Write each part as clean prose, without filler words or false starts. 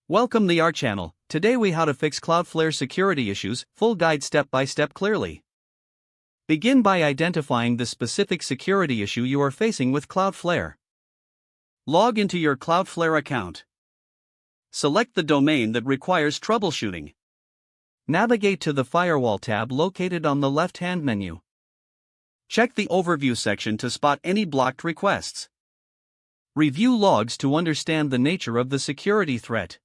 Welcome to our channel. Today we how to fix Cloudflare security issues, full guide step by step clearly. Begin by identifying the specific security issue you are facing with Cloudflare. Log into your Cloudflare account. Select the domain that requires troubleshooting. Navigate to the Firewall tab located on the left-hand menu. Check the Overview section to spot any blocked requests. Review logs to understand the nature of the security threat.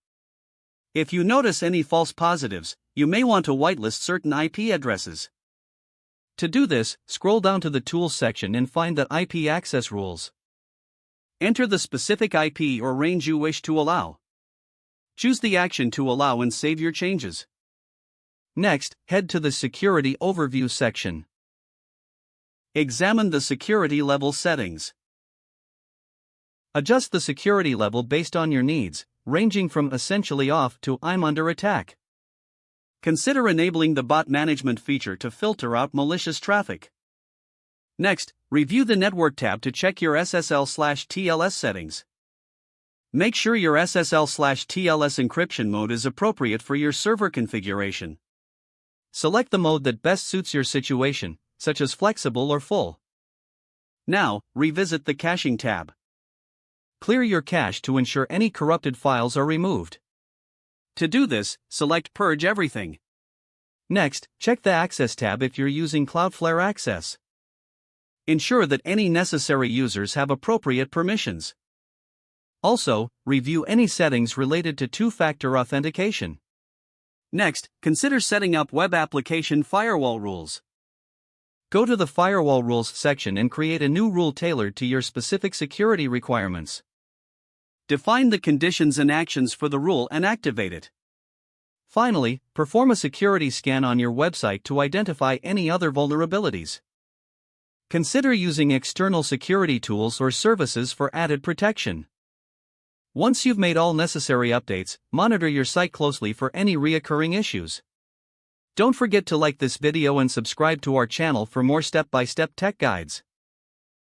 If you notice any false positives, you may want to whitelist certain IP addresses. To do this, scroll down to the Tools section and find the IP access rules. Enter the specific IP or range you wish to allow. Choose the action to allow and save your changes. Next, head to the Security Overview section. Examine the security level settings. Adjust the security level based on your needs, ranging from essentially off to I'm under attack. Consider enabling the bot management feature to filter out malicious traffic. Next, review the Network tab to check your SSL/TLS settings. Make sure your SSL/TLS encryption mode is appropriate for your server configuration. Select the mode that best suits your situation, such as flexible or full. Now, revisit the Caching tab. Clear your cache to ensure any corrupted files are removed. To do this, select Purge Everything. Next, check the Access tab if you're using Cloudflare Access. Ensure that any necessary users have appropriate permissions. Also, review any settings related to two-factor authentication. Next, consider setting up web application firewall rules. Go to the Firewall Rules section and create a new rule tailored to your specific security requirements. Define the conditions and actions for the rule and activate it. Finally, perform a security scan on your website to identify any other vulnerabilities. Consider using external security tools or services for added protection. Once you've made all necessary updates, monitor your site closely for any recurring issues. Don't forget to like this video and subscribe to our channel for more step-by-step tech guides.